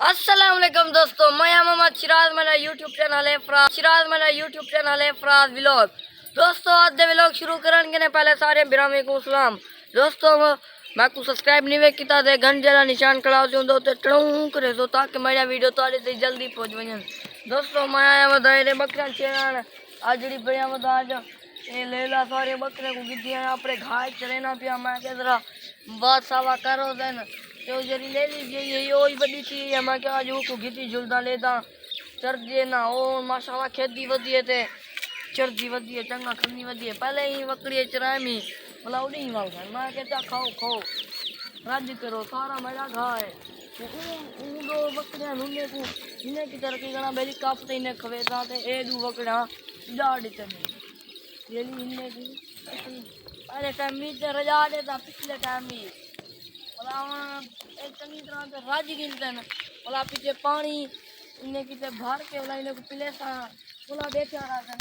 अस्सलाम वालेकुम दोस्तों, मैं मोहम्मद सिराज। मेरा यूट्यूब चैनल है फराज व्लॉग। दोस्तों आज दे व्लॉग शुरू करने के पहले सारे बिरामी को सलाम। दोस्तों मैं को सब्सक्राइब नहीं किया तो घंटे जरा निशान खड़ा दो तो टड़ू करे दो ताकि मेरा वीडियो थोड़े से जल्दी पहुंच वजन। दोस्तों मैं आया वधारे बकरा चेरान आज जी बढ़िया वधा ये लेला सारे बकरे को गिद्दी अपने घाय चरेना पिया। मैं क्या जरा बात सावा करो देन तो जरी ले लीजिए ये बड़ी थी मैं क्या आज को गिद्दी झुलदा लेदा चर दिए ना ओ माशाल्लाह खेती वधिए थे चरदी वधिए चंगा खन्नी वधिए पहले ही बकरी चरामी बोला उड़ी वाल मैं कहता खाओ खाओ राज करो सारा मेरा घाय दो बकरियां नुने को इन्हें की तरक्की करना बेली कापते इन्हें खवेदा थे ए दू बकरियां डाड़ चने ये ली इन्हें की पहले टाइम में तो रजा देता पिछले टाइम में बोला एक चंगी तरह से राजी गिनते हैं बोला पीछे पानी इन्हें की भर के बोला इन्हें को पिले सा बोला देखा रहा था।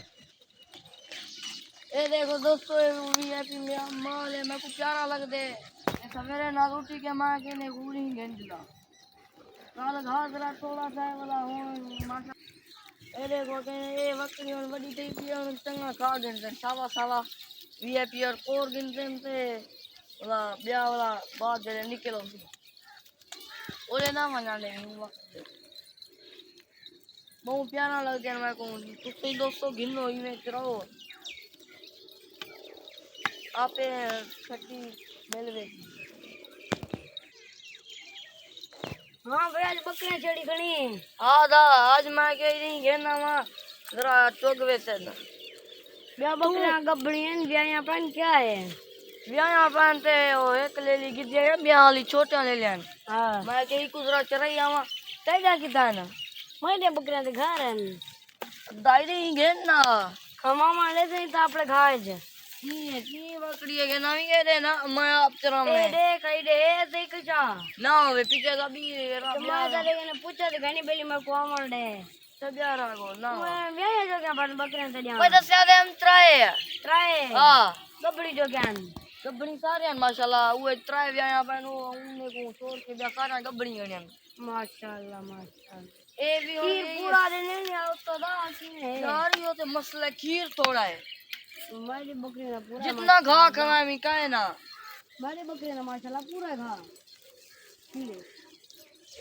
ये देखो दोस्तों वीआईपी मेरा माल है मैं को प्यारा लग दे सवेरे ना रोटी के मां के ने गुड़ी गेंदला नाल घास रा थोड़ा सा वाला हो माता। ये देखो के ये बकरी और बड़ी थी पियो चंगा खा गेंदे सावा सावा वीआईपी और कोर गिनते थे वाला ब्याह वाला बात जरे निकलो ओले ना मना ले बहुत प्यारा लग गया मैं को तुम दोस्तों गिनो ही में चलो आपे छठी मेलवे हाँ भाई आज बकरियां चढ़ी खड़ी हाँ दा आज मैं कह रही घेना वहाँ जरा चौगवे से ना ब्याह बकरियां गब्बड़ी हैं ब्याह पान क्या है ब्याह पान ते ओ एक ले ली गिद्दी है ब्याह वाली छोटा ले लिया हाँ मैं कह कुछ जरा चराई आवा तेजा कितना ना मैं दे बकरियां ते घर हैं दायरे ही घेना खमामा ले से तो आपले घाय जे की बकरी है ना भी कह दे ना मैं आप चरा में दे कहीं दे ऐसे कुछ ना वे पीछे का भी मैं तेरे ने पूछा तो घनी बेली मैं को अमल दे सब यार आगो ना मैं व्याया जो क्या बन बकरियां ते कोई दस याद हम ट्राई हां गबड़ी जो ज्ञान गबड़ी सारे माशाल्लाह वो ट्राई व्याया बन उन्हें को छोड़ के ब्या सारा गबड़ी गणिया माशाल्लाह ए भी पूरा दिन नहीं आओ तो दा की है यार यो तो मसला खीर थोड़ा है मारी बकरी ना पूरा जितना घा खवामी काहे ना मारी बकरी ना माशाल्लाह पूरा घा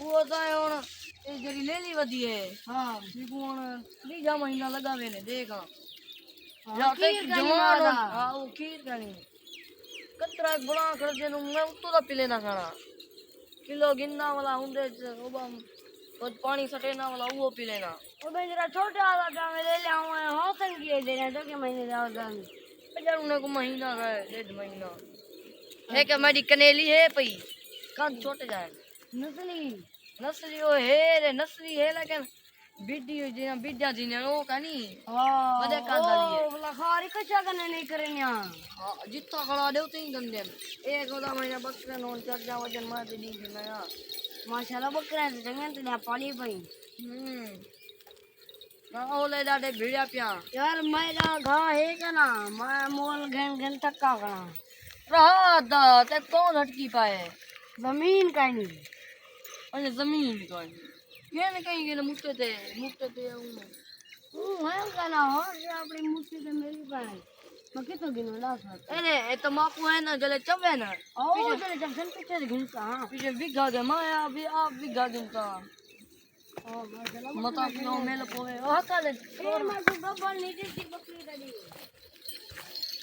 वो तो हुन ए जरी ले ली वदी है हां बिको हुन बीजा महीना लगावे ने देखा या तक जवान हां वो खीर खानी कतरा बड़ा कर दे मैं उतो दा पिले ना खाना किलो गिन्ना वाला हुंदे ओबा और पानी सटेना वाला वो पी लेना वो मैं जरा छोटा वाला का मैं ले ले आऊं हो संगी दे रहे तो के महीने जाओ जान बजार उन्हें को महीना है 1.5 महीना है कि हमारी कनेली है पई कान छोटे जाए नस्ली वो है रे नस्ली है लेकिन बिड्डी जी बिड्डा जी ने वो कानी हां बड़े कान डाली है बोला खारी कच्चा करने नहीं करेन्या हां जितना खड़ा दे उतनी गंदे एक होदा महीना बकरा नोन चढ़ जा वजन मार दे दी ना माशाल्लाह बकरा से जंगन ते पाली पई ना ओले डाडे भिड़या पिया यार मेरा घा है क्या ना मैं मोल घन घन टक्का करा रहा दा ते कौन हटकी पाए जमीन का नहीं अरे जमीन का ये ने कहीं गेले मुट्टे ते है का ना हो अपनी मुट्ठी ते मेरी पाए मैं कितो गिनो ला अरे ए तो मापू है ना जले चवे ना ओ जले जंगल पीछे गिनता पीछे बिगा दे माया अभी आप बिगा गिनता ओ माशाल्लाह मता किलो मेल पोवे ओ हकाले और मैं को गब्बड़ नीचे सी बकरी डली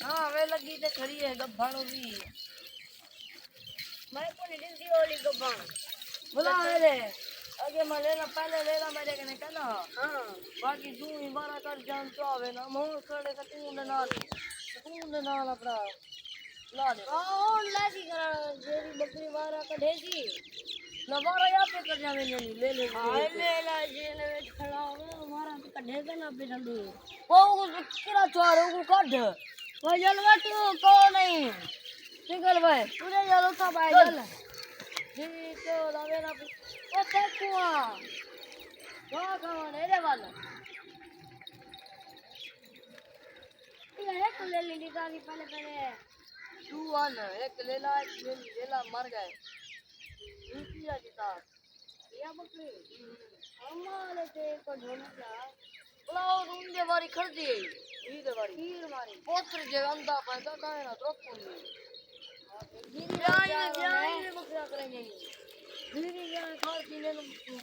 हां वे लगी ते खड़ी है गब्बाड़ो भी मैं को नीचे सी वाली गब्बड़ बोला रे आगे मैं लेना पहले लेना मेरे कने कहना हां बाकी तू ही बारा कर जान तो आवे ना मोह खड़े का तू ना अपना ला दे ओ लागी करा जेरी बकरी वारा कढेगी नवारा या पे कर जावे नहीं ले ले ला जे ने खड़ा हो हमारा तो कढेगा ना पे जल्दी ओ किरा चारो को काढ भाई जलवा तू को नहीं निकल भाई पूरे जलो सा भाई जल जी तो लावे ना ओ देखुआ वाह कौन है रे वाला ये एक ले ली गाड़ी पहले तू वन एक ले ला मर गए दूसरी जीता या बकरी हमारे ते को ढोना जा बुलाओ रूम दे बारी खड़ दी ई दे बारी हीर मारी पोत्र जे अंधा पैदा काहे ना तो कोनी जाई में बकरा करेंगे धीरे जान खार पीने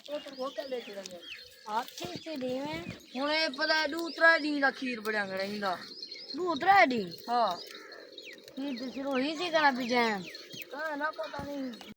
पोत्र होटल ले चलेंगे हाथी से दीवे हुने पता दूसरा दिन दा खीर बड़ा खड़ेंदा दूसरा दिन हां खीर तो शुरू ही सी कना पीछे का ना पता नहीं